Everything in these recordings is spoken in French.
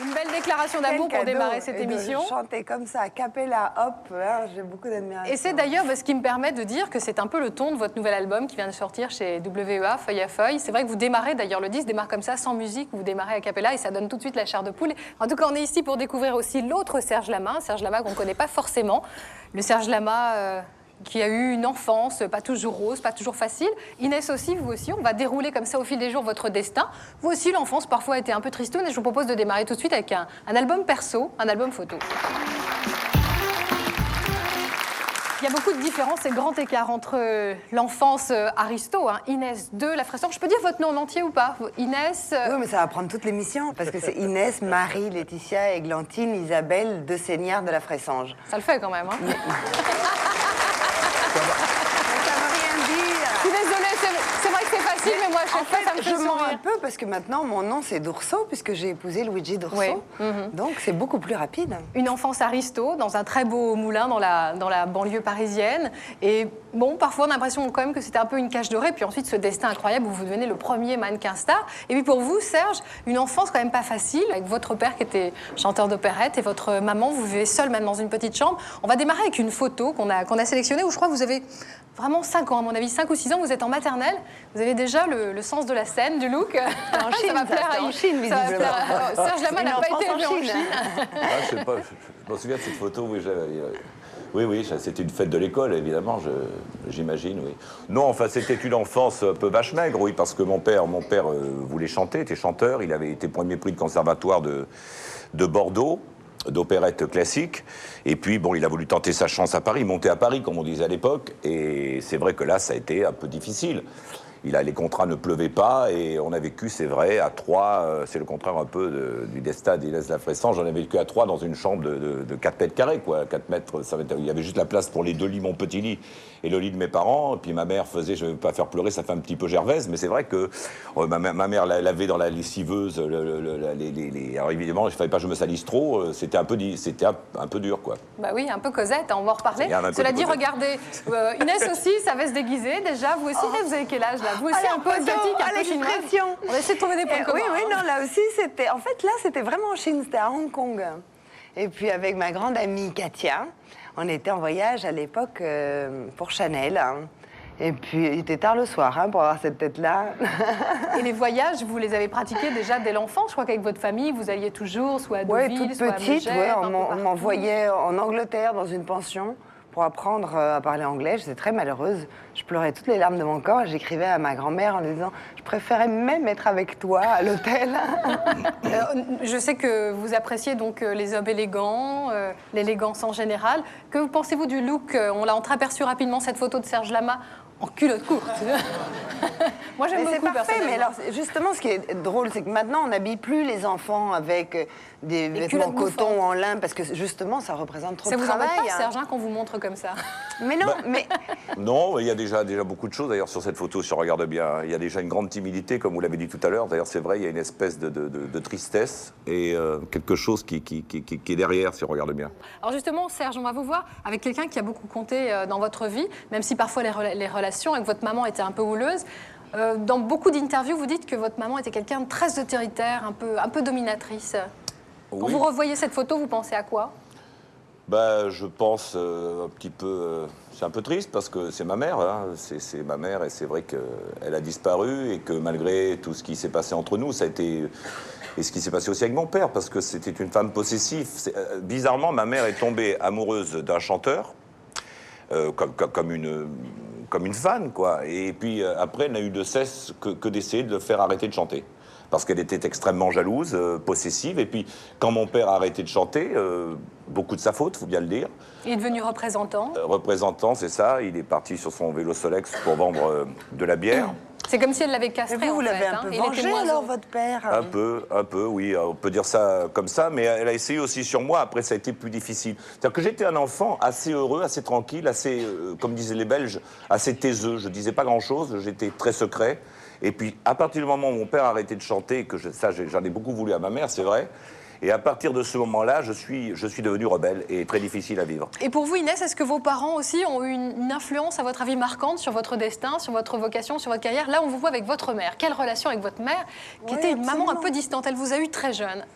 Une belle déclaration d'amour pour démarrer cette émission. Chanter comme ça, a cappella, hop, hein, j'ai beaucoup d'admiration. Et c'est d'ailleurs ce qui me permet de dire que c'est un peu le ton de votre nouvel album qui vient de sortir chez WEA, Feuille à Feuille. C'est vrai que vous démarrez, d'ailleurs le disque démarre comme ça, sans musique, vous démarrez a cappella et ça donne tout de suite la chair de poule. En tout cas, on est ici pour découvrir aussi l'autre Serge Lama qu'on ne connaît pas forcément. Le Serge Lama... qui a eu une enfance pas toujours rose, pas toujours facile. Inès aussi, vous aussi, on va dérouler comme ça au fil des jours votre destin. Vous aussi, l'enfance parfois a été un peu tristoune et je vous propose de démarrer tout de suite avec un album perso, un album photo. Il y a beaucoup de différences et de grands écarts entre l'enfance aristo, Inès de la Fressange. Je peux dire votre nom en entier ou pas? Inès... Oui, mais ça va prendre toute l'émission, parce que c'est Inès, Marie, Laetitia, Églantine, Isabelle, de Seigneur de la Fressange. Ça le fait quand même, hein. Mais moi, en fait, ça me fait je mens sourire. un peu parce que maintenant, mon nom, c'est D'Urso, puisque j'ai épousé Luigi D'Urso. Oui. Donc, c'est beaucoup plus rapide. Une enfance aristo, dans un très beau moulin dans la banlieue parisienne. Et bon, parfois, on a l'impression quand même que c'était un peu une cage dorée. Puis ensuite, ce destin incroyable où vous devenez le premier mannequin star. Et puis pour vous, Serge, une enfance quand même pas facile, avec votre père qui était chanteur d'opérette et votre maman, vous vivez seule même dans une petite chambre. On va démarrer avec une photo qu'on a sélectionnée où je crois que vous avez vraiment 5 ans, à mon avis, 5 ou 6 ans, vous êtes en maternelle. Vous avez déjà le sens de la scène, du look. En Chine, ça va plaire à Chine, visiblement. Serge Lama n'a pas été élevé en Chine. Je sais pas, je me souviens de cette photo, oui, oui, c'était une fête de l'école, évidemment, j'imagine, oui. Non, enfin, c'était une enfance un peu vache maigre, oui, parce que mon père voulait chanter, était chanteur, il avait été premier prix de conservatoire de Bordeaux, d'opérette classique. Et puis, bon, il a voulu tenter sa chance à Paris, monter à Paris, comme on disait à l'époque. Et c'est vrai que là, ça a été un peu difficile. Les contrats ne pleuvaient pas et on a vécu, c'est vrai, à Troyes. C'est le contraire un peu du destin d'Inès de la Fressange. J'en ai vécu à Troyes dans une chambre de 4 mètres carrés, quoi. 4 mètres, il y avait juste la place pour les 2 lits, mon petit lit et le lit de mes parents. Et puis ma mère faisait, je ne vais pas faire pleurer, ça fait un petit peu gervaise, mais c'est vrai que ma mère lavait dans la lessiveuse. Alors évidemment, il ne fallait pas que je me salisse trop. C'était un peu dur, quoi. Bah oui, un peu Cosette, on va en reparler. Cela dit, regardez, Inès aussi, ça va se déguiser déjà. Vous aussi, vous avez quel âge là? Vous aussi, un peu asiatique, un peu chinoise. On va essayer de trouver des points communs. Oui, non, là aussi, c'était... En fait, là, c'était vraiment en Chine, c'était à Hong Kong. Et puis, avec ma grande amie Katia, on était en voyage à l'époque pour Chanel. Et puis, il était tard le soir pour avoir cette tête-là. Et les voyages, vous les avez pratiqués déjà dès l'enfance? Je crois qu'avec votre famille, vous alliez toujours, soit à Deauville, soit à Megève. On m'envoyait en Angleterre dans une pension pour apprendre à parler anglais. J'étais très malheureuse. Je pleurais toutes les larmes de mon corps et j'écrivais à ma grand-mère en lui disant « Je préférais même être avec toi à l'hôtel. » Je sais que vous appréciez donc les hommes élégants, l'élégance en général. Que pensez-vous du look? On l'a entreaperçu rapidement, cette photo de Serge Lama en culotte courte. Moi, j'aime beaucoup, c'est parfait, mais alors, justement, ce qui est drôle, c'est que maintenant, on n'habille plus les enfants avec des vêtements coton en lin, parce que justement, ça représente trop de travail. Ça vous embête pas, Serge, qu'on vous montre comme ça? Mais non, mais... Non, il y a déjà beaucoup de choses, d'ailleurs, sur cette photo, si on regarde bien. Il y a déjà une grande timidité, comme vous l'avez dit tout à l'heure. D'ailleurs, c'est vrai, il y a une espèce de tristesse et quelque chose qui est derrière, si on regarde bien. Alors justement, Serge, on va vous voir avec quelqu'un qui a beaucoup compté dans votre vie, même si parfois les relations avec votre maman étaient un peu houleuses. Dans beaucoup d'interviews, vous dites que votre maman était quelqu'un de très autoritaire, un peu dominatrice. Oui. Quand vous revoyez cette photo, vous pensez à quoi? Je pense un petit peu... c'est un peu triste parce que c'est ma mère, c'est ma mère et c'est vrai qu'elle a disparu et que malgré tout ce qui s'est passé entre nous, ça a été... Et ce qui s'est passé aussi avec mon père, parce que c'était une femme possessive. Bizarrement, ma mère est tombée amoureuse d'un chanteur, comme une fan, quoi. Et puis après, elle n'a eu de cesse que d'essayer de le faire arrêter de chanter. Parce qu'elle était extrêmement jalouse, possessive. Et puis, quand mon père a arrêté de chanter, beaucoup de sa faute, il faut bien le dire. Il est devenu représentant. Représentant, c'est ça. Il est parti sur son vélo Solex pour vendre de la bière. C'est comme si elle l'avait castré, vous l'avez un peu vengé, alors, votre père? Un peu, oui. On peut dire ça comme ça. Mais elle a essayé aussi sur moi. Après, ça a été plus difficile. C'est-à-dire que j'étais un enfant assez heureux, assez tranquille, assez, comme disaient les Belges, assez taiseux. Je disais pas grand-chose. J'étais très secret. Et puis, à partir du moment où mon père a arrêté de chanter, j'en ai beaucoup voulu à ma mère, c'est vrai. Et à partir de ce moment-là, je suis devenu rebelle et très difficile à vivre. Et pour vous, Inès, est-ce que vos parents aussi ont eu une influence, à votre avis, marquante sur votre destin, sur votre vocation, sur votre carrière? Là, on vous voit avec votre mère. Quelle relation avec votre mère, qui était une maman un peu distante? Elle vous a eu très jeune.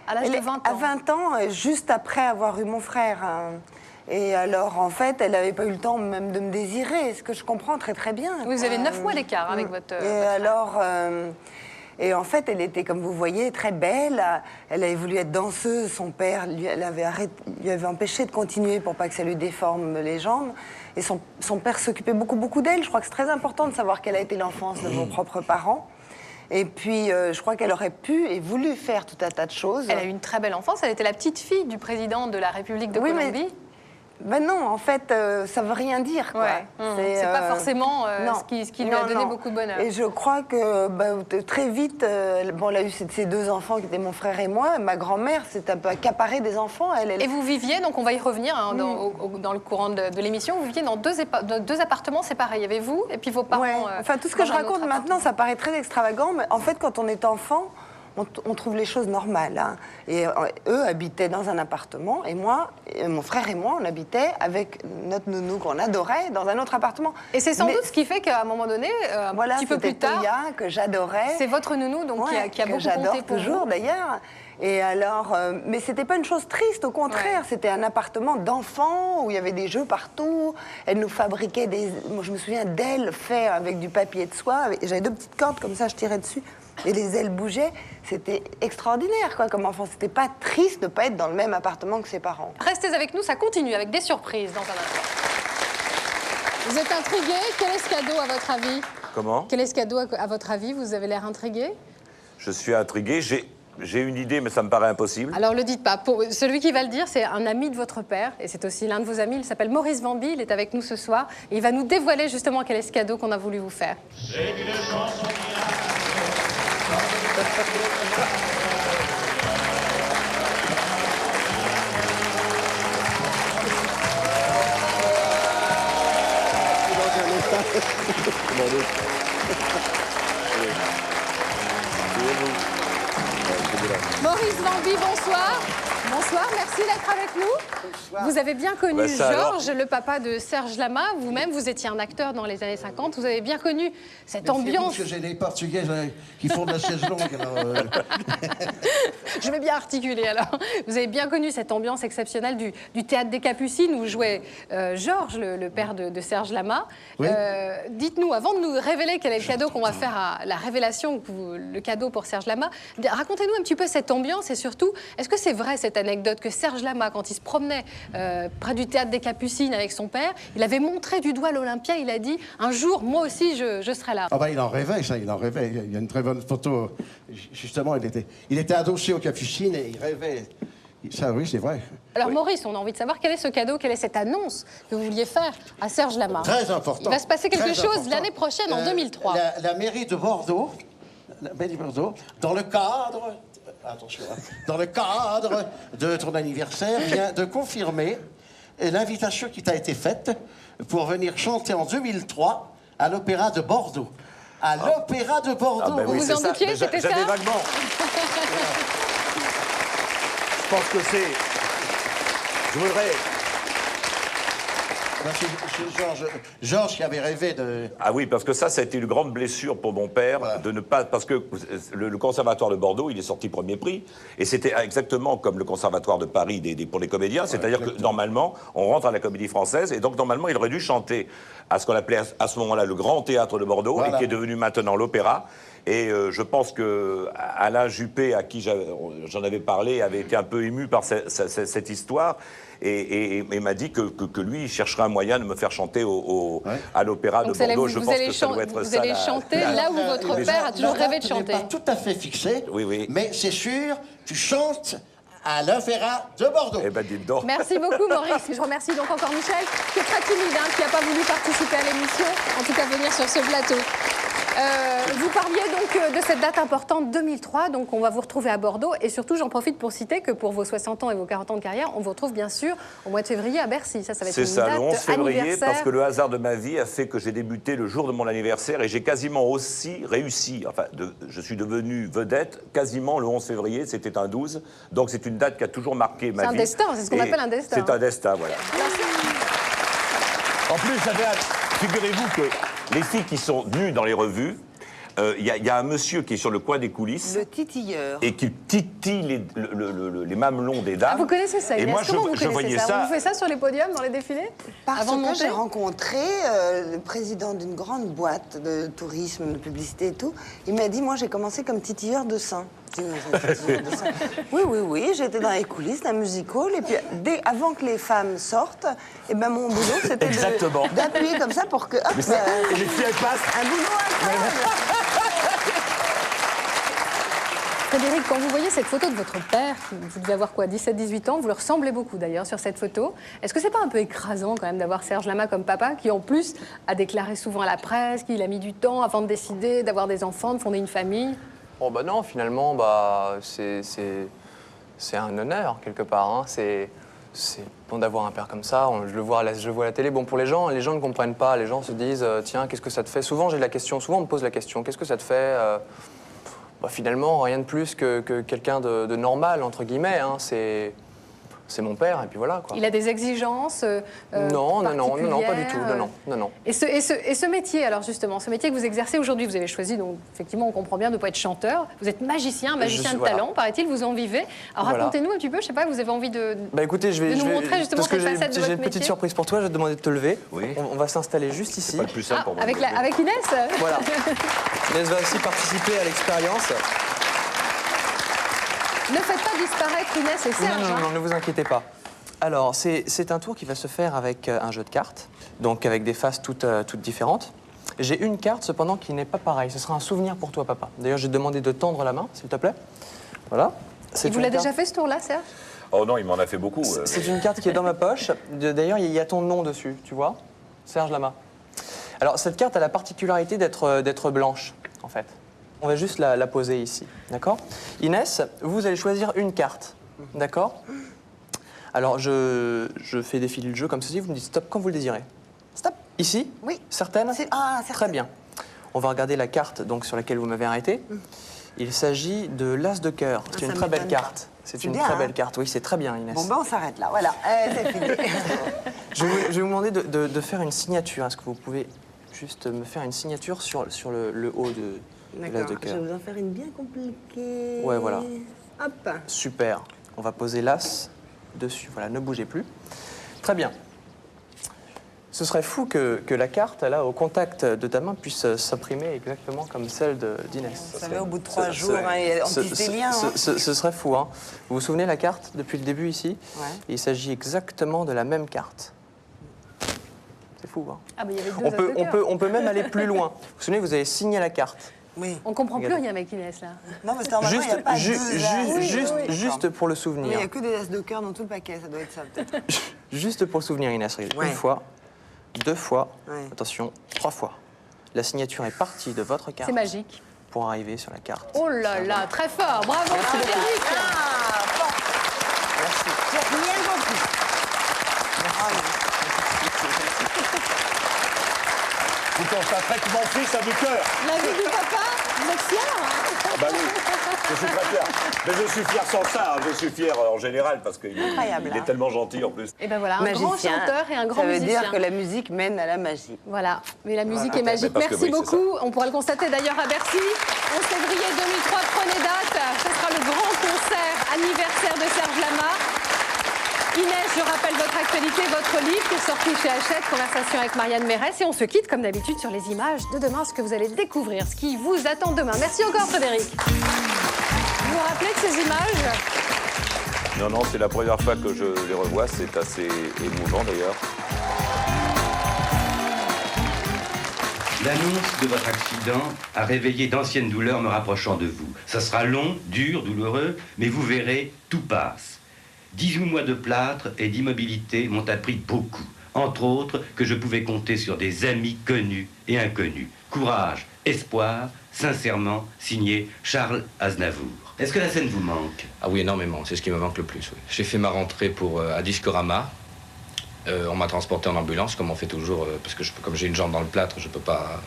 À l'âge de 20 ans. À 20 ans, juste après avoir eu mon frère. Et alors, en fait, elle n'avait pas eu le temps même de me désirer, ce que je comprends très très bien. Vous avez 9 mois d'écart avec votre... Et alors... Et en fait, elle était, comme vous voyez, très belle. Elle avait voulu être danseuse. Son père lui avait empêché de continuer pour pas que ça lui déforme les jambes. Et son père s'occupait beaucoup d'elle. Je crois que c'est très important de savoir quelle a été l'enfance de vos propres parents. Et puis, je crois qu'elle aurait pu et voulu faire tout un tas de choses. Elle a eu une très belle enfance. Elle était la petite fille du président de la République de Colombie. Ben non, en fait, ça veut rien dire, quoi. Ouais. C'est pas forcément ce qui lui a donné beaucoup de bonheur. Et je crois que très vite, bon, elle a eu ces deux enfants qui étaient mon frère et moi. Ma grand-mère s'est un peu accaparée des enfants. Et vous viviez, donc on va y revenir hein, dans le courant de l'émission, vous viviez dans deux appartements séparés. Il y avait vous et puis vos parents. Ouais. Enfin, tout ce que je raconte maintenant, ça paraît très extravagant, mais en fait, quand on est enfant, on trouve les choses normales. Hein. Et eux habitaient dans un appartement, et moi, mon frère et moi, on habitait avec notre nounou qu'on adorait dans un autre appartement. Et c'est sans doute ce qui fait qu'à un moment donné, un petit peu plus tard, Toya, que j'adorais. C'est votre nounou donc qui a beaucoup compté pour j'adore toujours d'ailleurs. Et alors, mais c'était pas une chose triste, au contraire. Ouais. C'était un appartement d'enfants où il y avait des jeux partout. Elle nous fabriquait moi, je me souviens d'ailes faites avec du papier de soie. J'avais 2 petites cordes comme ça, je tirais dessus. Et les ailes bougeaient. C'était extraordinaire, quoi, comme enfant. C'était pas triste de pas être dans le même appartement que ses parents. Restez avec nous, ça continue avec des surprises dans un instant. Vous êtes intrigué? Quel est ce cadeau à votre avis? Comment? Quel est ce cadeau à votre avis? Vous avez l'air intrigué? Je suis intrigué. J'ai une idée, mais ça me paraît impossible. Alors, le dites pas. Celui qui va le dire, c'est un ami de votre père, et c'est aussi l'un de vos amis. Il s'appelle Maurice Vamby, il est avec nous ce soir, et il va nous dévoiler justement quel est ce cadeau qu'on a voulu vous faire. Maurice Vamby, bonsoir. Bonsoir, merci d'être avec nous. Bonsoir. Vous avez bien connu Georges, le papa de Serge Lama. Vous-même, vous étiez un acteur dans les années 50. Vous avez bien connu cette ambiance. Parce que j'ai les Portugais qui font de la chaise longue. Alors, Je vais bien articuler alors. Vous avez bien connu cette ambiance exceptionnelle du théâtre des Capucines où jouait Georges, le père de Serge Lama. Oui. Dites-nous, avant de nous révéler quel est le cadeau qu'on va faire à la révélation, le cadeau pour Serge Lama, racontez-nous un petit peu cette ambiance et surtout, est-ce que c'est vrai cette anecdote que Serge Lama, quand il se promenait près du théâtre des Capucines avec son père, il avait montré du doigt l'Olympia, il a dit « Un jour, moi aussi, je serai là ». Ah ben, il en rêvait, ça, il en rêvait. Il y a une très bonne photo. Justement, il était adossé aux Capucines et il rêvait. Ça, oui, c'est vrai. Alors, Maurice, on a envie de savoir quel est ce cadeau, quelle est cette annonce que vous vouliez faire à Serge Lama. Très important. Il va se passer quelque chose l'année prochaine, en 2003. La mairie de Bordeaux, dans le cadre... Attention, hein, dans le cadre de ton anniversaire, vient de confirmer l'invitation qui t'a été faite pour venir chanter en 2003 à l'Opéra de Bordeaux. À l'Opéra de Bordeaux. Ah ben oui, vous vous en doutiez, c'était ça? J'avais vaguement. Je pense que c'est... Je voudrais... C'est Georges qui avait rêvé de... Ah oui, parce que ça a été une grande blessure pour mon père, voilà. De ne pas... Parce que le Conservatoire de Bordeaux, il est sorti premier prix, et c'était exactement comme le Conservatoire de Paris pour les comédiens, c'est-à-dire que normalement, on rentre à la Comédie Française, et donc normalement, il aurait dû chanter à ce qu'on appelait à ce moment-là le Grand Théâtre de Bordeaux, voilà. Et qui est devenu maintenant l'Opéra. Et je pense que Alain Juppé, à qui j'en avais parlé, avait été un peu ému par cette histoire et m'a dit que lui, il chercherait un moyen de me faire chanter à l'Opéra de Bordeaux. Je pense que ça doit être ça. Vous allez chanter là où votre père a toujours rêvé de chanter. Pas tout à fait fixé, oui. Mais c'est sûr, tu chantes à l'Opéra de Bordeaux. Eh ben, dites donc. Merci beaucoup, Maurice. Je remercie donc encore Michel, qui est très timide, qui n'a pas voulu participer à l'émission, en tout cas venir sur ce plateau. Vous parliez donc de cette date importante 2003, donc on va vous retrouver à Bordeaux et surtout j'en profite pour citer que pour vos 60 ans et vos 40 ans de carrière, on vous retrouve bien sûr au mois de février à Bercy. Ça va être une date le 11 février, parce que le hasard de ma vie a fait que j'ai débuté le jour de mon anniversaire et j'ai quasiment aussi réussi, enfin je suis devenu vedette quasiment le 11 février, c'était un 12, donc c'est une date qui a toujours marqué ma vie. C'est un destin, c'est ce qu'on appelle un destin. C'est un destin, voilà. En plus, figurez-vous que les filles qui sont venues dans les revues il y a un monsieur qui est sur le coin des coulisses Le titilleur. et qui titille les mamelons des dames. Ah, vous connaissez ça, Et Inès? moi, Comment vous je connaissez voyais ça? ça. On vous fait ça sur les podiums, dans les défilés? Parce Avant de que monter? j'ai rencontré le président d'une grande boîte de tourisme, de publicité et tout. Il m'a dit, moi j'ai commencé comme titilleur de seins. J'ai dit, non, c'est titilleur de seins. Oui, j'étais dans les coulisses d'un musical. Et puis, avant que les femmes sortent, eh ben, mon boulot, c'était Exactement. d'appuyer comme ça pour que... Hop, Et les filles, elles passent. un boulot incroyable. Frédéric, quand vous voyez cette photo de votre père, vous devez avoir quoi, 17-18 ans, vous leur ressemblez beaucoup d'ailleurs sur cette photo. Est-ce que c'est pas un peu écrasant quand même d'avoir Serge Lama comme papa, qui en plus a déclaré souvent à la presse qu'il a mis du temps avant de décider d'avoir des enfants, de fonder une famille? Oh bah non, finalement, c'est un honneur quelque part. Hein. C'est bon d'avoir un père comme ça. Je le vois à la télé. Bon, pour les gens ne comprennent pas. Les gens se disent, tiens, qu'est-ce que ça te fait? Souvent, j'ai la question. Souvent, on me pose la question, qu'est-ce que ça te fait? Finalement, rien de plus que quelqu'un de normal entre guillemets. Hein. C'est mon père, et puis voilà, quoi. Il a des exigences non, pas du tout. Non. Et ce métier, alors justement, ce métier que vous exercez aujourd'hui, vous avez choisi, donc effectivement, on comprend bien de ne pas être chanteur. Vous êtes magicien de talent, paraît-il, vous en vivez. Alors Voilà. Racontez-nous un petit peu, je sais pas, vous avez envie de Écoutez, nous montrer justement parce que cette facette de j'ai votre une petite métier. surprise pour toi, je vais te demander de te lever. Oui. On va s'installer juste ici. Pas le plus simple Ah, pour moi. avec Inès. Voilà. Inès va aussi participer à l'expérience. Ne faites pas disparaître Inès et Serge. Non, ne vous inquiétez pas. Alors, c'est un tour qui va se faire avec un jeu de cartes, donc avec des faces toutes différentes. J'ai une carte, cependant, qui n'est pas pareille. Ce sera un souvenir pour toi, papa. D'ailleurs, j'ai demandé de tendre la main, s'il te plaît. Voilà. Il vous l'a déjà fait ce tour-là, Serge? Oh non, il m'en a fait beaucoup. C'est une carte qui est dans ma poche. D'ailleurs, il y a ton nom dessus, tu vois? Serge Lama. Alors, cette carte a la particularité d'être blanche, en fait. On va juste la poser ici, d'accord? Inès, vous allez choisir une carte, d'accord? Alors, je fais défiler le jeu comme ceci, vous me dites stop quand vous le désirez. Stop. Ici? Oui. Certaine? Certaine. Très bien. On va regarder la carte donc, sur laquelle vous m'avez arrêté. Il s'agit de l'As de cœur. C'est ça une très belle m'étonne pas. carte. C'est C'est une bien, très hein? belle carte. Oui, c'est très bien, Inès. Bon, ben on s'arrête là, voilà. C'est fini. Je vais vous demander de faire une signature. Est-ce que vous pouvez juste me faire une signature sur le haut de l'As de D'accord, je cœur? vais vous en faire une bien compliquée. Ouais, voilà. Hop. Super. On va poser l'As dessus. Voilà, ne bougez plus. Très bien. Ce serait fou que la carte, là, au contact de ta main, puisse s'imprimer exactement comme celle d'Inès. Vous savez, au bout de 3 jours, on tisse des liens. Hein. Ce serait fou, hein. Vous vous souvenez la carte depuis le début ici? Ouais. Il s'agit exactement de la même carte. C'est fou, hein. Ah, mais il y avait deux as de cœur. On peut même aller plus loin. Vous vous souvenez, vous avez signé la carte. Oui. On comprend plus Regardez. rien avec Inès, là. Non, parce que normalement, il n'y a pas Juste pour le Mais il souvenir. n'y a que des as de cœur dans tout le paquet, ça doit être ça, peut-être. Juste pour le souvenir, Inès. Regarde. Ouais. Une fois, 2 fois, Ouais. attention, 3 fois. La signature est partie de votre carte C'est magique. pour arriver sur la carte. Oh là là, très fort, bravo Frédéric. Merci. J'ai rien compris. Vous constaterez que mon fils a du cœur. La vie du papa, vous êtes fiers, hein? Ah bah oui, je suis très fier. Mais je suis fier sans ça, hein. Je suis fier en général parce qu'il Incroyable, il est hein. tellement gentil en plus. Et ben voilà, un grand Magicien, chanteur et un grand ça veut musicien. dire que la musique mène à la magie. Voilà, mais la musique Voilà. est magique. Mais parce que Merci oui, c'est beaucoup. On pourra le constater d'ailleurs à Bercy. 11 février 2003, prenez date. Ce sera le grand concert anniversaire de Serge Lama. Inès, je rappelle votre actualité, votre livre qui est sorti chez Hachette, Conversation avec Marianne Mérès. Et on se quitte comme d'habitude sur les images de demain, ce que vous allez découvrir, ce qui vous attend demain. Merci encore Frédéric. Vous vous rappelez de ces images? Non, c'est la première fois que je les revois, c'est assez émouvant d'ailleurs. L'annonce de votre accident a réveillé d'anciennes douleurs me rapprochant de vous. Ça sera long, dur, douloureux, mais vous verrez, tout passe. 18 mois de plâtre et d'immobilité m'ont appris beaucoup. Entre autres, que je pouvais compter sur des amis connus et inconnus. Courage, espoir, sincèrement, signé Charles Aznavour. Est-ce que la scène vous manque? Ah oui, énormément. C'est ce qui me manque le plus. Oui. J'ai fait ma rentrée à Discorama. On m'a transporté en ambulance, comme on fait toujours, parce que comme j'ai une jambe dans le plâtre, je peux pas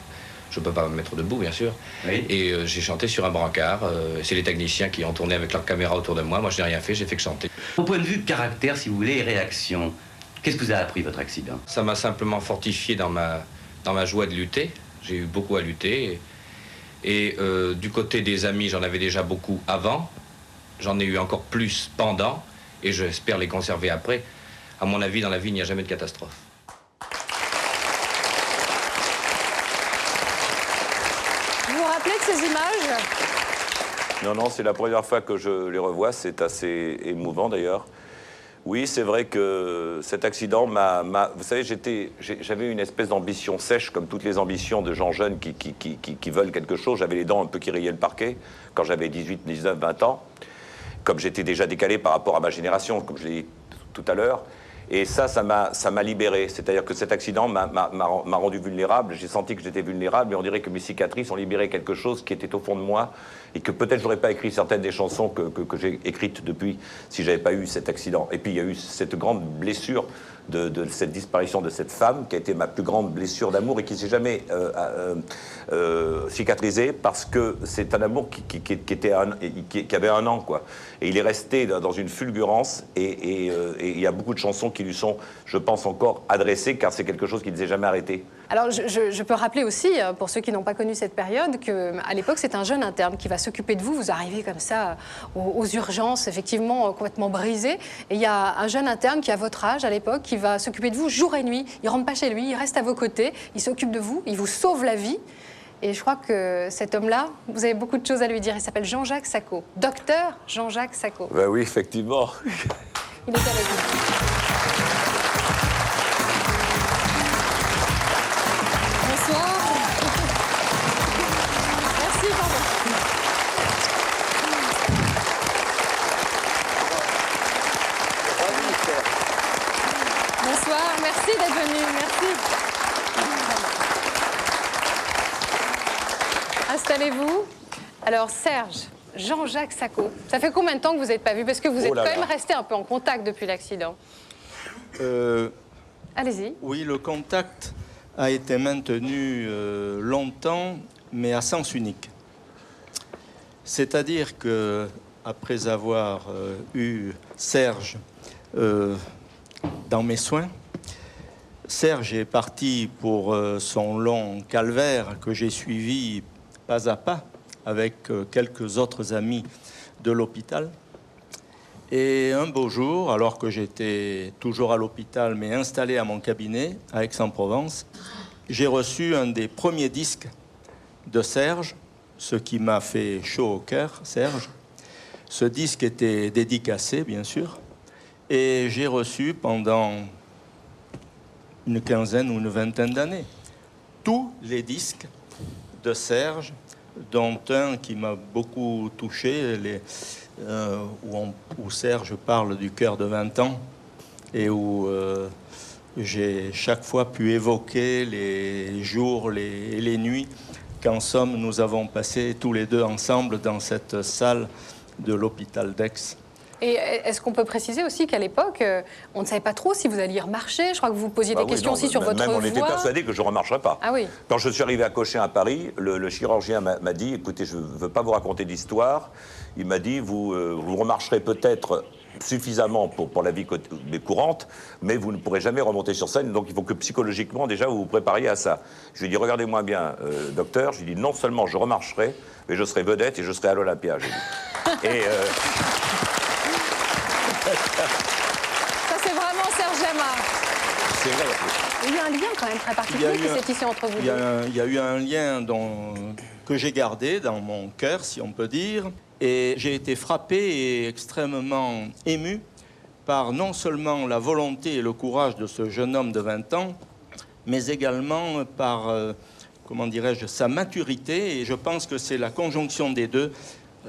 me mettre debout, bien sûr. Oui. Et j'ai chanté sur un brancard. C'est les techniciens qui ont tourné avec leur caméra autour de moi. Moi, je n'ai rien fait, j'ai fait que chanter. Au point de vue caractère, si vous voulez, et réaction, qu'est-ce que vous a appris votre accident? Ça m'a simplement fortifié dans ma joie de lutter. J'ai eu beaucoup à lutter. Et du côté des amis, j'en avais déjà beaucoup avant. J'en ai eu encore plus pendant. Et j'espère les conserver après. À mon avis, dans la vie, il n'y a jamais de catastrophe. Vous vous rappelez de ces images? Non, non, c'est la première fois que je les revois. C'est assez émouvant, d'ailleurs. Oui, c'est vrai que cet accident vous savez, j'avais une espèce d'ambition sèche, comme toutes les ambitions de gens jeunes qui veulent quelque chose. J'avais les dents un peu qui riaient le parquet quand j'avais 18, 19, 20 ans. Comme j'étais déjà décalé par rapport à ma génération, comme je l'ai dit tout à l'heure. Et ça m'a libéré. C'est-à-dire que cet accident m'a rendu vulnérable. J'ai senti que j'étais vulnérable, mais on dirait que mes cicatrices ont libéré quelque chose qui était au fond de moi et que peut-être j'aurais pas écrit certaines des chansons que j'ai écrites depuis si j'avais pas eu cet accident. Et puis il y a eu cette grande blessure de cette disparition de cette femme qui a été ma plus grande blessure d'amour et qui s'est jamais cicatrisée parce que c'est un amour qui avait un an, quoi. Et il est resté dans une fulgurance et il y a beaucoup de chansons qui lui sont, je pense, encore adressées car c'est quelque chose qui ne s'est jamais arrêté. Alors, je peux rappeler aussi, pour ceux qui n'ont pas connu cette période, qu'à l'époque, c'est un jeune interne qui va s'occuper de vous. Vous arrivez comme ça aux urgences, effectivement, complètement brisé. Et il y a un jeune interne qui a votre âge à l'époque, qui va s'occuper de vous jour et nuit. Il ne rentre pas chez lui, il reste à vos côtés, il s'occupe de vous, il vous sauve la vie. Et je crois que cet homme-là, vous avez beaucoup de choses à lui dire. Il s'appelle Jean-Jacques Sacco. Docteur Jean-Jacques Sacco. Ben oui, effectivement. Il est avec nous. Bonsoir. Merci, pardon. Bonsoir, merci d'être venu, merci. Installez-vous. Alors Serge, Jean-Jacques Sacco, ça fait combien de temps que vous n'êtes pas vu? Parce que vous êtes quand même resté un peu en contact depuis l'accident. Allez-y. Oui, le contact a été maintenu longtemps, mais à sens unique. C'est-à-dire que après avoir eu Serge dans mes soins, Serge est parti pour son long calvaire que j'ai suivi pas à pas avec quelques autres amis de l'hôpital. Et un beau jour, alors que j'étais toujours à l'hôpital, mais installé à mon cabinet à Aix-en-Provence, j'ai reçu un des premiers disques de Serge, ce qui m'a fait chaud au cœur, Serge. Ce disque était dédicacé, bien sûr, et j'ai reçu pendant une quinzaine ou une vingtaine d'années tous les disques de Serge, dont un qui m'a beaucoup touché, où Serge parle du cœur de 20 ans et où j'ai chaque fois pu évoquer les jours et les nuits qu'en somme nous avons passé tous les deux ensemble dans cette salle de l'hôpital d'Aix. Et est-ce qu'on peut préciser aussi qu'à l'époque, on ne savait pas trop si vous alliez remarcher? Je crois que vous posiez des questions aussi sur votre voix. Même on était persuadé que je ne remarcherais pas. Ah oui. Quand je suis arrivé à Cochin à Paris, le chirurgien m'a dit, écoutez, je ne veux pas vous raconter d'histoire. Il m'a dit, vous remarcherez peut-être suffisamment pour la vie courante, mais vous ne pourrez jamais remonter sur scène, donc il faut que psychologiquement, déjà, vous vous prépariez à ça. Je lui ai dit, regardez-moi bien, docteur, je lui ai dit, non seulement je remarcherai, mais je serai vedette et je serai à l'Olympia, j'ai dit. Et... Ça, c'est vraiment Serge Lama. C'est vrai. Il y a un lien quand même très particulier qui s'est tissé entre vous deux. Il y a eu un lien que j'ai gardé dans mon cœur, si on peut dire. Et j'ai été frappé et extrêmement ému par non seulement la volonté et le courage de ce jeune homme de 20 ans, mais également par, comment dirais-je, sa maturité. Et je pense que c'est la conjonction des deux,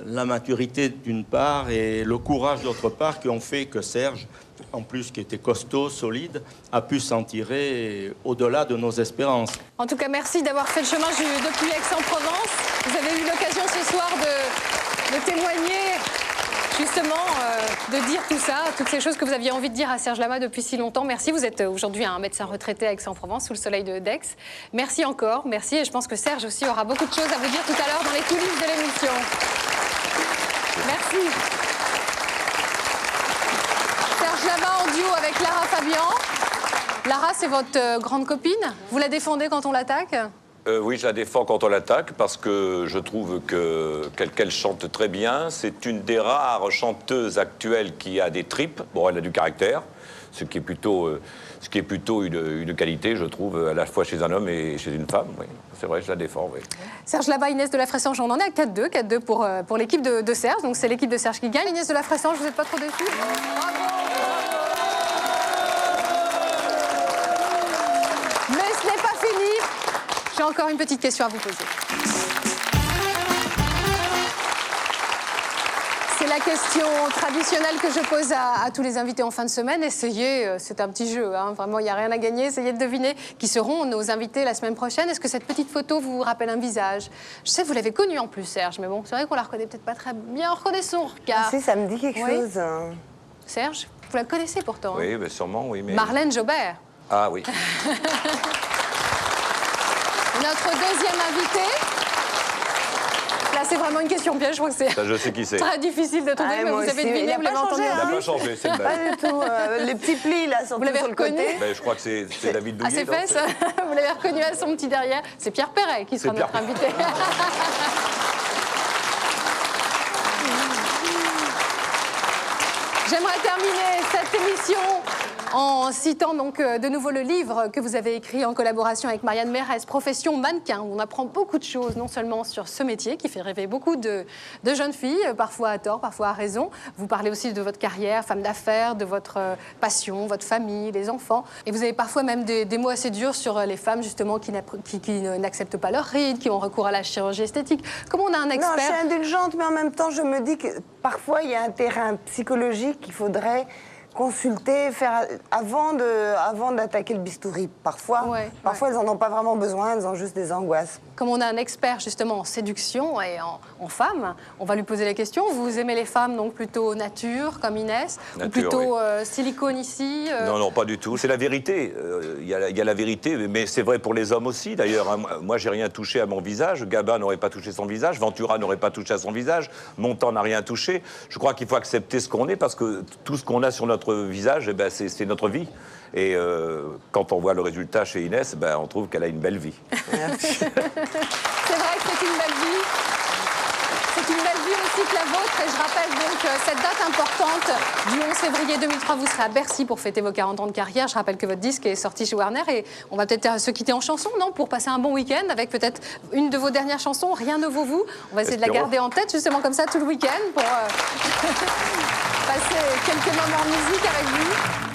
la maturité d'une part et le courage d'autre part, qui ont fait que Serge, en plus qui était costaud, solide, a pu s'en tirer au-delà de nos espérances. En tout cas, merci d'avoir fait le chemin depuis Aix-en-Provence. Vous avez eu l'occasion ce soir de témoigner, justement, de dire tout ça, toutes ces choses que vous aviez envie de dire à Serge Lama depuis si longtemps. Merci, vous êtes aujourd'hui un médecin retraité à Aix-en-Provence, sous le soleil d'Aix. Merci encore, merci, et je pense que Serge aussi aura beaucoup de choses à vous dire tout à l'heure dans les coulisses de l'émission. Merci. Serge Lama en duo avec Lara Fabian. Lara, c'est votre grande copine. Vous la défendez quand on l'attaque? Oui, je la défends quand on l'attaque parce que je trouve qu'elle chante très bien. C'est une des rares chanteuses actuelles qui a des tripes. Bon, elle a du caractère, ce qui est plutôt une qualité, je trouve, à la fois chez un homme et chez une femme. Oui, c'est vrai, je la défends. Oui. Serge Labat, Inès de la Fressange, on en est à 4-2. 4-2 pour l'équipe de Serge. Donc c'est l'équipe de Serge qui gagne. Inès de la Fressange, vous n'êtes pas trop déçue? Mais ce n'est pas fini. J'ai encore une petite question à vous poser. C'est la question traditionnelle que je pose à tous les invités en fin de semaine. Essayez, c'est un petit jeu, hein, vraiment, il n'y a rien à gagner. Essayez de deviner qui seront nos invités la semaine prochaine. Est-ce que cette petite photo vous rappelle un visage? Je sais que vous l'avez connu en plus, Serge, mais bon, c'est vrai qu'on la reconnaît peut-être pas très bien. On reconnaît son regard. Ah, si, ça me dit quelque chose. Serge, vous la connaissez pourtant. Oui, mais sûrement, oui. Mais... Marlène Jobert. Ah oui. Notre deuxième invité. Là, c'est vraiment une question piège, je crois que c'est. Ça, je sais qui c'est. Très difficile de trouver, mais vous avez deviné, vous l'avez entendu. Il n'a pas changé, c'est une Pas du tout. Les petits plis, là, surtout Vous l'avez sur le reconnu? côté. Ben, je crois que c'est David Douillet. À ses fesses, vous l'avez reconnu à son petit derrière. C'est Pierre Perret qui sera notre invité. J'aimerais terminer cette émission en citant donc de nouveau le livre que vous avez écrit en collaboration avec Marianne Mérès, Profession mannequin, où on apprend beaucoup de choses, non seulement sur ce métier qui fait rêver beaucoup de jeunes filles, parfois à tort, parfois à raison. Vous parlez aussi de votre carrière, femme d'affaires, de votre passion, votre famille, les enfants. Et vous avez parfois même des mots assez durs sur les femmes justement qui n'acceptent pas leurs rides, qui ont recours à la chirurgie esthétique. Comment on a un expert? Non, je suis indulgente, mais en même temps, je me dis que parfois, il y a un terrain psychologique qu'il faudrait consulter, faire avant d'attaquer le bistouri. Parfois, elles n'en ont pas vraiment besoin, elles ont juste des angoisses. Comme on a un expert justement en séduction et en femmes, on va lui poser la question. Vous aimez les femmes donc plutôt nature, comme Inès, nature, ou plutôt oui. Silicone ici Non, non, pas du tout. C'est la vérité. Il y a la vérité, mais c'est vrai pour les hommes aussi. D'ailleurs, hein, moi, j'ai rien touché à mon visage. Gabin n'aurait pas touché son visage. Ventura n'aurait pas touché à son visage. Montand n'a rien touché. Je crois qu'il faut accepter ce qu'on est parce que tout ce qu'on a sur notre visage, eh ben, c'est notre vie. Et quand on voit le résultat chez Inès, ben, on trouve qu'elle a une belle vie. C'est vrai que c'est une belle vie. C'est une belle vie aussi que la vôtre. Et je rappelle donc cette date importante du 11 février 2003. Vous serez à Bercy pour fêter vos 40 ans de carrière. Je rappelle que votre disque est sorti chez Warner. Et on va peut-être se quitter en chanson, non? Pour passer un bon week-end avec peut-être une de vos dernières chansons, Rien ne vaut vous. On va essayer de la garder en tête justement comme ça tout le week-end pour passer quelques moments en musique avec vous.